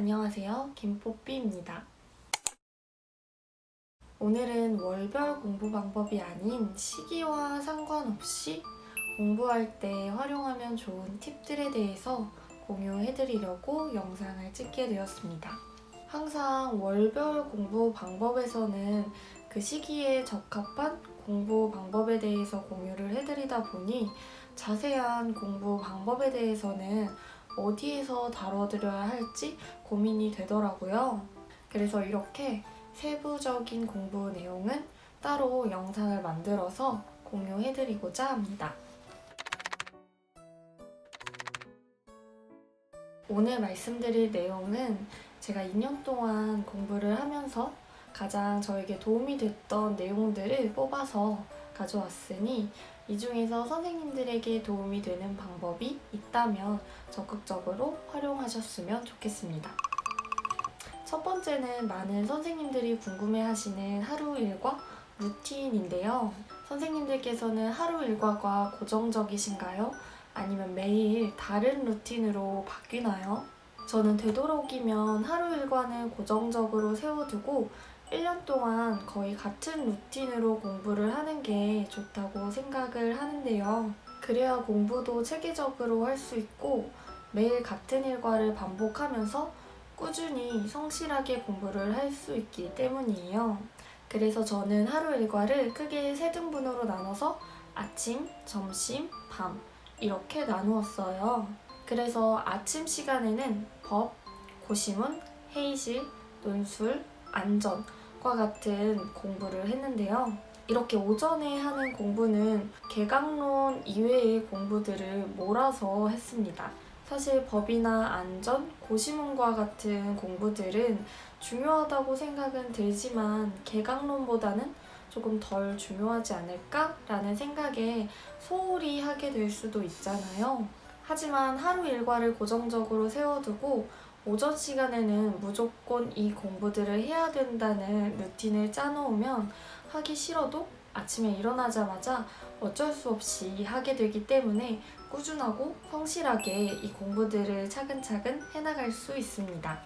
안녕하세요. 김뽀삐입니다. 오늘은 월별 공부 방법이 아닌 시기와 상관없이 공부할 때 활용하면 좋은 팁들에 대해서 공유해드리려고 영상을 찍게 되었습니다. 항상 월별 공부 방법에서는 그 시기에 적합한 공부 방법에 대해서 공유를 해드리다 보니 자세한 공부 방법에 대해서는 어디에서 다뤄드려야 할지 고민이 되더라고요. 그래서 이렇게 세부적인 공부 내용은 따로 영상을 만들어서 공유해드리고자 합니다. 오늘 말씀드릴 내용은 제가 2년 동안 공부를 하면서 가장 저에게 도움이 됐던 내용들을 뽑아서 가져왔으니 이 중에서 선생님들에게 도움이 되는 방법이 있다면 적극적으로 활용하셨으면 좋겠습니다. 첫 번째는 많은 선생님들이 궁금해하시는 하루 일과 루틴인데요. 선생님들께서는 하루 일과가 고정적이신가요? 아니면 매일 다른 루틴으로 바뀌나요? 저는 되도록이면 하루 일과는 고정적으로 세워두고 1년 동안 거의 같은 루틴으로 공부를 하는 게 좋다고 생각을 하는데요. 그래야 공부도 체계적으로 할 수 있고 매일 같은 일과를 반복하면서 꾸준히 성실하게 공부를 할 수 있기 때문이에요. 그래서 저는 하루 일과를 크게 3등분으로 나눠서 아침, 점심, 밤 이렇게 나누었어요. 그래서 아침 시간에는 법, 고시문, 회의실, 논술, 안전과 같은 공부를 했는데요. 이렇게 오전에 하는 공부는 개강론 이외의 공부들을 몰아서 했습니다. 사실 법이나 안전, 고시문과 같은 공부들은 중요하다고 생각은 들지만 개강론보다는 조금 덜 중요하지 않을까라는 생각에 소홀히 하게 될 수도 있잖아요. 하지만 하루 일과를 고정적으로 세워두고 오전 시간에는 무조건 이 공부들을 해야 된다는 루틴을 짜놓으면 하기 싫어도 아침에 일어나자마자 어쩔 수 없이 하게 되기 때문에 꾸준하고 성실하게 이 공부들을 차근차근 해나갈 수 있습니다.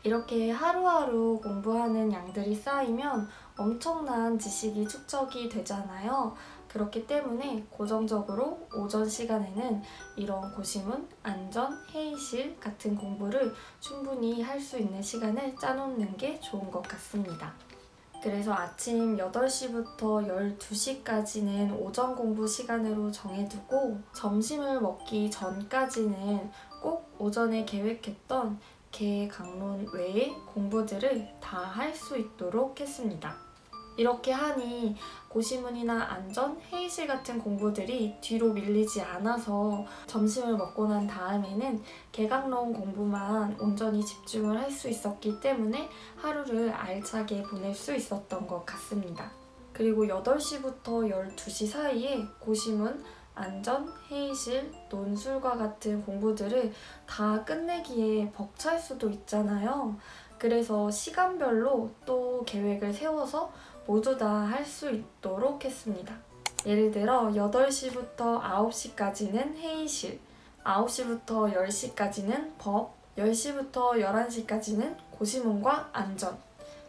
이렇게 하루하루 공부하는 양들이 쌓이면 엄청난 지식이 축적이 되잖아요. 그렇기 때문에 고정적으로 오전 시간에는 이런 고시문, 안전, 회의실 같은 공부를 충분히 할 수 있는 시간을 짜놓는 게 좋은 것 같습니다. 그래서 아침 8시부터 12시까지는 오전 공부 시간으로 정해두고 점심을 먹기 전까지는 꼭 오전에 계획했던 개강론 외의 공부들을 다 할 수 있도록 했습니다. 이렇게 하니 고시문이나 안전, 회의실 같은 공부들이 뒤로 밀리지 않아서 점심을 먹고 난 다음에는 개강론 공부만 온전히 집중을 할 수 있었기 때문에 하루를 알차게 보낼 수 있었던 것 같습니다. 그리고 8시부터 12시 사이에 고시문, 안전, 회의실, 논술과 같은 공부들을 다 끝내기에 벅찰 수도 있잖아요. 그래서 시간별로 또 계획을 세워서 모두 다 할 수 있도록 했습니다. 예를 들어 8시부터 9시까지는 회의실, 9시부터 10시까지는 법, 10시부터 11시까지는 고시문과 안전,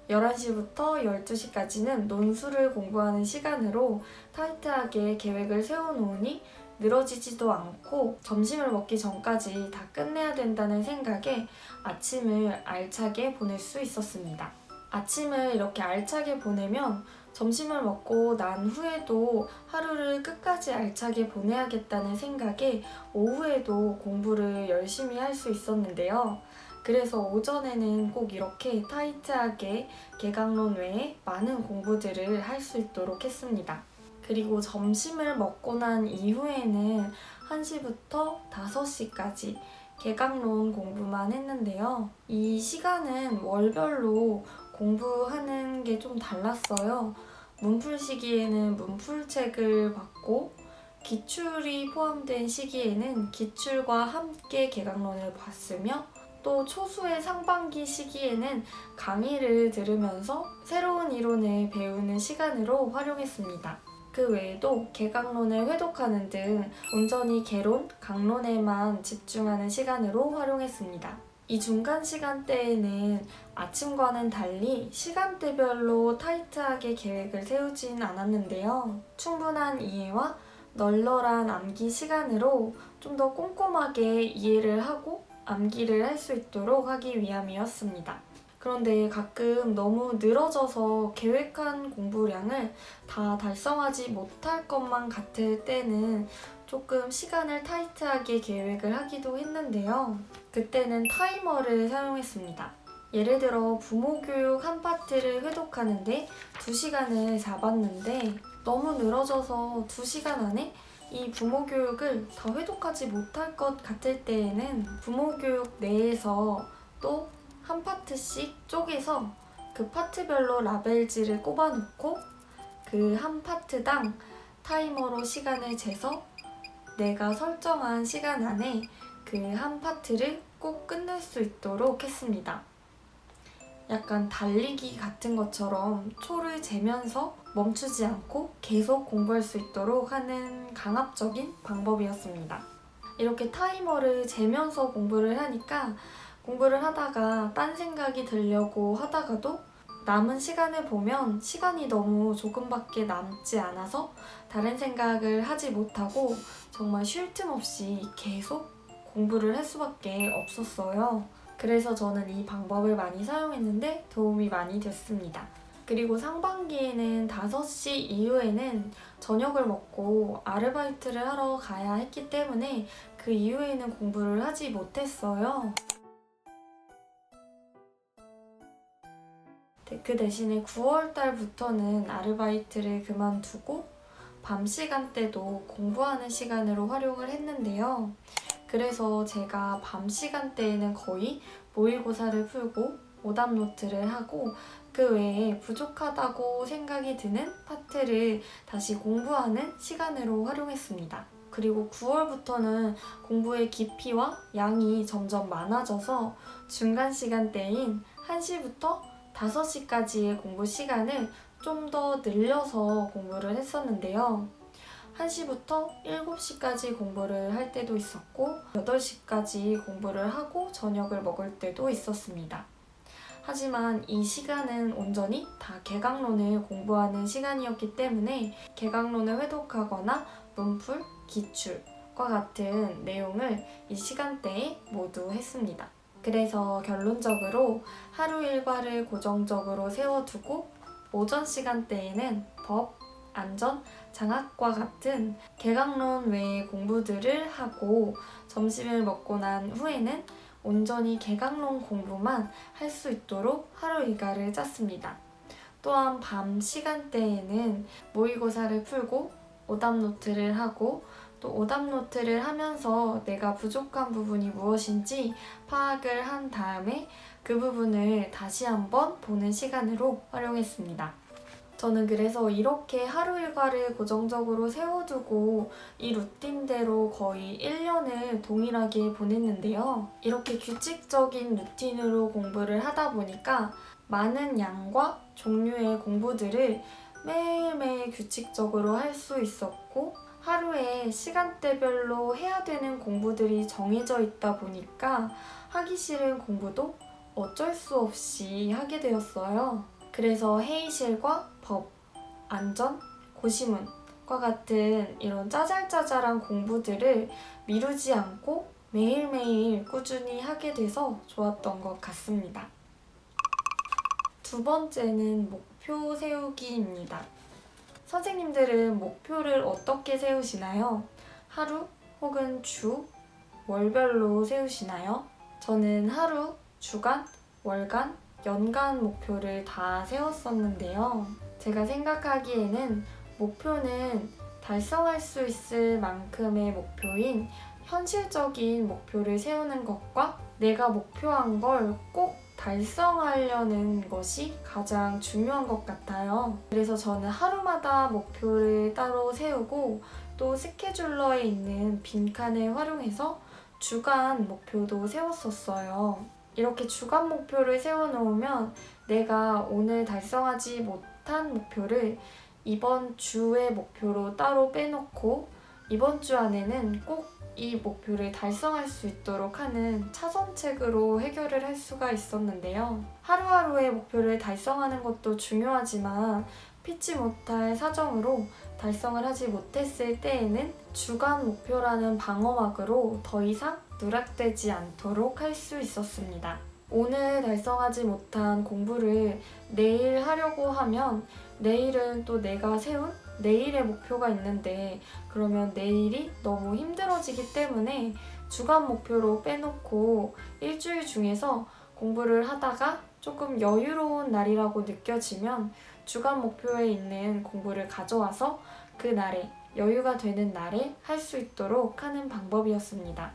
11시부터 12시까지는 논술을 공부하는 시간으로 타이트하게 계획을 세워놓으니 늘어지지도 않고 점심을 먹기 전까지 다 끝내야 된다는 생각에 아침을 알차게 보낼 수 있었습니다. 아침을 이렇게 알차게 보내면 점심을 먹고 난 후에도 하루를 끝까지 알차게 보내야겠다는 생각에 오후에도 공부를 열심히 할 수 있었는데요. 그래서 오전에는 꼭 이렇게 타이트하게 개강론 외에 많은 공부들을 할 수 있도록 했습니다. 그리고 점심을 먹고 난 이후에는 1시부터 5시까지 개강론 공부만 했는데요. 이 시간은 월별로 공부하는 게 좀 달랐어요. 문풀 시기에는 문풀책을 봤고 기출이 포함된 시기에는 기출과 함께 개강론을 봤으며 또 초수의 상반기 시기에는 강의를 들으면서 새로운 이론을 배우는 시간으로 활용했습니다. 그 외에도 개강론을 회독하는 등 온전히 개론, 강론에만 집중하는 시간으로 활용했습니다. 이 중간 시간대에는 아침과는 달리 시간대별로 타이트하게 계획을 세우진 않았는데요. 충분한 이해와 널널한 암기 시간으로 좀 더 꼼꼼하게 이해를 하고 암기를 할 수 있도록 하기 위함이었습니다. 그런데 가끔 너무 늘어져서 계획한 공부량을 다 달성하지 못할 것만 같을 때는 조금 시간을 타이트하게 계획을 하기도 했는데요. 그때는 타이머를 사용했습니다. 예를 들어 부모 교육 한 파트를 회독하는데 2시간을 잡았는데 너무 늘어져서 2시간 안에 이 부모 교육을 다 회독하지 못할 것 같을 때에는 부모 교육 내에서 또 한 파트씩 쪼개서 그 파트별로 라벨지를 꼽아놓고 그 한 파트당 타이머로 시간을 재서 내가 설정한 시간 안에 그 한 파트를 꼭 끝낼 수 있도록 했습니다. 약간 달리기 같은 것처럼 초를 재면서 멈추지 않고 계속 공부할 수 있도록 하는 강압적인 방법이었습니다. 이렇게 타이머를 재면서 공부를 하니까 공부를 하다가 딴 생각이 들려고 하다가도 남은 시간을 보면 시간이 너무 조금밖에 남지 않아서 다른 생각을 하지 못하고 정말 쉴 틈 없이 계속 공부를 할 수밖에 없었어요. 그래서 저는 이 방법을 많이 사용했는데 도움이 많이 됐습니다. 그리고 상반기에는 5시 이후에는 저녁을 먹고 아르바이트를 하러 가야 했기 때문에 그 이후에는 공부를 하지 못했어요. 그 대신에 9월 달부터는 아르바이트를 그만두고 밤 시간대도 공부하는 시간으로 활용을 했는데요. 그래서 제가 밤 시간대에는 거의 모의고사를 풀고 오답 노트를 하고 그 외에 부족하다고 생각이 드는 파트를 다시 공부하는 시간으로 활용했습니다. 그리고 9월부터는 공부의 깊이와 양이 점점 많아져서 중간 시간대인 1시부터 5시까지의 공부 시간을 좀 더 늘려서 공부를 했었는데요. 1시부터 7시까지 공부를 할 때도 있었고 8시까지 공부를 하고 저녁을 먹을 때도 있었습니다. 하지만 이 시간은 온전히 다 개강론을 공부하는 시간이었기 때문에 개강론을 회독하거나 문풀, 기출과 같은 내용을 이 시간대에 모두 했습니다. 그래서 결론적으로 하루 일과를 고정적으로 세워두고 오전 시간대에는 법, 안전, 장학과 같은 개강론 외의 공부들을 하고 점심을 먹고 난 후에는 온전히 개강론 공부만 할 수 있도록 하루 일과를 짰습니다. 또한 밤 시간대에는 모의고사를 풀고 오답 노트를 하고 또 오답 노트를 하면서 내가 부족한 부분이 무엇인지 파악을 한 다음에 그 부분을 다시 한번 보는 시간으로 활용했습니다. 저는 그래서 이렇게 하루 일과를 고정적으로 세워두고 이 루틴대로 거의 1년을 동일하게 보냈는데요. 이렇게 규칙적인 루틴으로 공부를 하다 보니까 많은 양과 종류의 공부들을 매일매일 규칙적으로 할 수 있었고 하루에 시간대별로 해야 되는 공부들이 정해져 있다 보니까 하기 싫은 공부도 어쩔 수 없이 하게 되었어요. 그래서 회의실과 법, 안전, 고시문과 같은 이런 짜잘짜잘한 공부들을 미루지 않고 매일매일 꾸준히 하게 돼서 좋았던 것 같습니다. 두 번째는 목표 세우기입니다. 선생님들은 목표를 어떻게 세우시나요? 하루 혹은 주, 월별로 세우시나요? 저는 하루, 주간, 월간, 연간 목표를 다 세웠었는데요. 제가 생각하기에는 목표는 달성할 수 있을 만큼의 목표인 현실적인 목표를 세우는 것과 내가 목표한 걸 꼭 달성하려는 것이 가장 중요한 것 같아요. 그래서 저는 하루마다 목표를 따로 세우고 또 스케줄러에 있는 빈칸을 활용해서 주간 목표도 세웠었어요. 이렇게 주간 목표를 세워놓으면 내가 오늘 달성하지 못한 목표를 이번 주의 목표로 따로 빼놓고 이번 주 안에는 꼭 이 목표를 달성할 수 있도록 하는 차선책으로 해결을 할 수가 있었는데요. 하루하루의 목표를 달성하는 것도 중요하지만 피치 못할 사정으로 달성을 하지 못했을 때에는 주간 목표라는 방어막으로 더 이상 누락되지 않도록 할 수 있었습니다. 오늘 달성하지 못한 공부를 내일 하려고 하면 내일은 또 내가 세운 내일의 목표가 있는데 그러면 내일이 너무 힘들어지기 때문에 주간 목표로 빼놓고 일주일 중에서 공부를 하다가 조금 여유로운 날이라고 느껴지면 주간 목표에 있는 공부를 가져와서 그 날에 여유가 되는 날에 할 수 있도록 하는 방법이었습니다.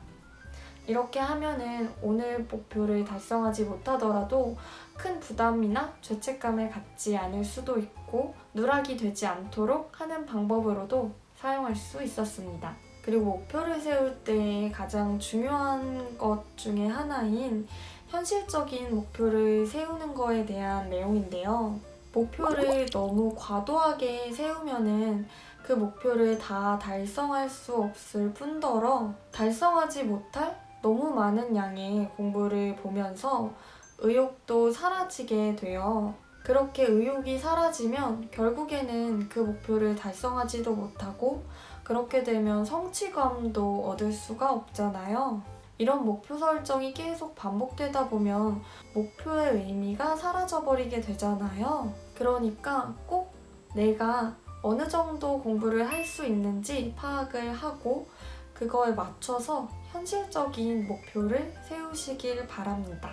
이렇게 하면은 오늘 목표를 달성하지 못하더라도 큰 부담이나 죄책감을 갖지 않을 수도 있고 누락이 되지 않도록 하는 방법으로도 사용할 수 있었습니다. 그리고 목표를 세울 때 가장 중요한 것 중에 하나인 현실적인 목표를 세우는 거에 대한 내용인데요. 목표를 너무 과도하게 세우면은 그 목표를 다 달성할 수 없을 뿐더러 달성하지 못할 너무 많은 양의 공부를 보면서 의욕도 사라지게 돼요. 그렇게 의욕이 사라지면 결국에는 그 목표를 달성하지도 못하고 그렇게 되면 성취감도 얻을 수가 없잖아요. 이런 목표 설정이 계속 반복되다 보면 목표의 의미가 사라져버리게 되잖아요. 그러니까 꼭 내가 어느 정도 공부를 할 수 있는지 파악을 하고 그거에 맞춰서 현실적인 목표를 세우시길 바랍니다.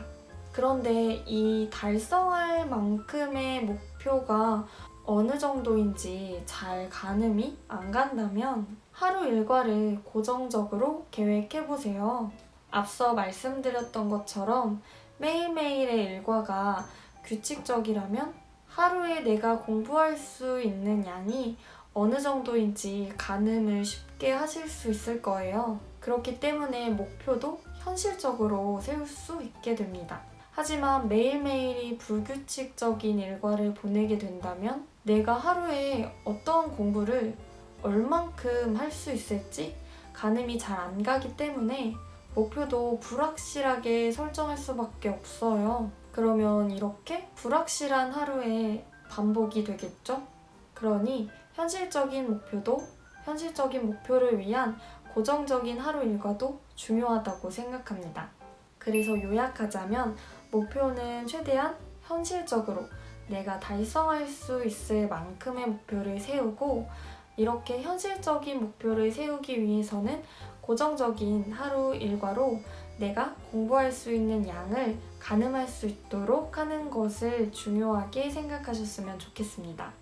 그런데 이 달성할 만큼의 목표가 어느 정도인지 잘 가늠이 안 간다면 하루 일과를 고정적으로 계획해보세요. 앞서 말씀드렸던 것처럼 매일매일의 일과가 규칙적이라면 하루에 내가 공부할 수 있는 양이 어느 정도인지 가늠을 쉽게 하실 수 있을 거예요. 그렇기 때문에 목표도 현실적으로 세울 수 있게 됩니다. 하지만 매일매일이 불규칙적인 일과를 보내게 된다면 내가 하루에 어떤 공부를 얼만큼 할 수 있을지 가늠이 잘 안 가기 때문에 목표도 불확실하게 설정할 수밖에 없어요. 그러면 이렇게 불확실한 하루의 반복이 되겠죠? 그러니 현실적인 목표를 위한 고정적인 하루 일과도 중요하다고 생각합니다. 그래서 요약하자면 목표는 최대한 현실적으로 내가 달성할 수 있을 만큼의 목표를 세우고 이렇게 현실적인 목표를 세우기 위해서는 고정적인 하루 일과로 내가 공부할 수 있는 양을 가늠할 수 있도록 하는 것을 중요하게 생각하셨으면 좋겠습니다.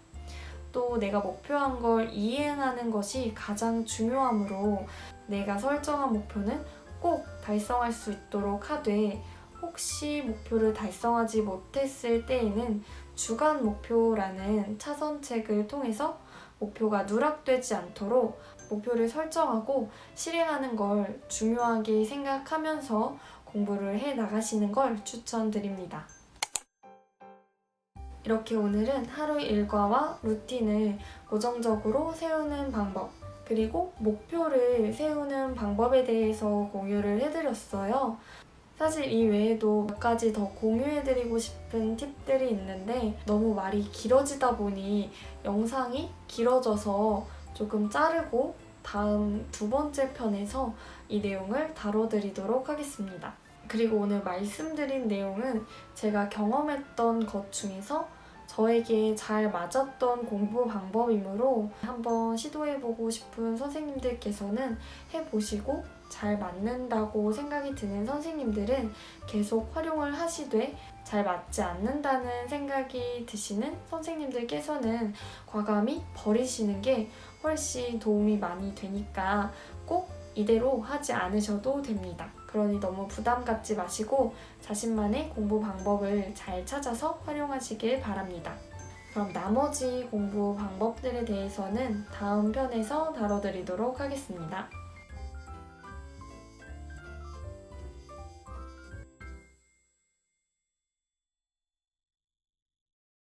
또 내가 목표한 걸 이행하는 것이 가장 중요하므로 내가 설정한 목표는 꼭 달성할 수 있도록 하되 혹시 목표를 달성하지 못했을 때에는 주간 목표라는 차선책을 통해서 목표가 누락되지 않도록 목표를 설정하고 실행하는 걸 중요하게 생각하면서 공부를 해 나가시는 걸 추천드립니다. 이렇게 오늘은 하루 일과와 루틴을 고정적으로 세우는 방법, 그리고 목표를 세우는 방법에 대해서 공유를 해드렸어요. 사실 이 외에도 몇 가지 더 공유해드리고 싶은 팁들이 있는데 너무 말이 길어지다 보니 영상이 길어져서 조금 자르고 다음 두 번째 편에서 이 내용을 다뤄드리도록 하겠습니다. 그리고 오늘 말씀드린 내용은 제가 경험했던 것 중에서 저에게 잘 맞았던 공부 방법이므로 한번 시도해보고 싶은 선생님들께서는 해보시고 잘 맞는다고 생각이 드는 선생님들은 계속 활용을 하시되 잘 맞지 않는다는 생각이 드시는 선생님들께서는 과감히 버리시는 게 훨씬 도움이 많이 되니까 꼭 이대로 하지 않으셔도 됩니다. 그러니 너무 부담 갖지 마시고 자신만의 공부 방법을 잘 찾아서 활용하시길 바랍니다. 그럼 나머지 공부 방법들에 대해서는 다음 편에서 다뤄드리도록 하겠습니다.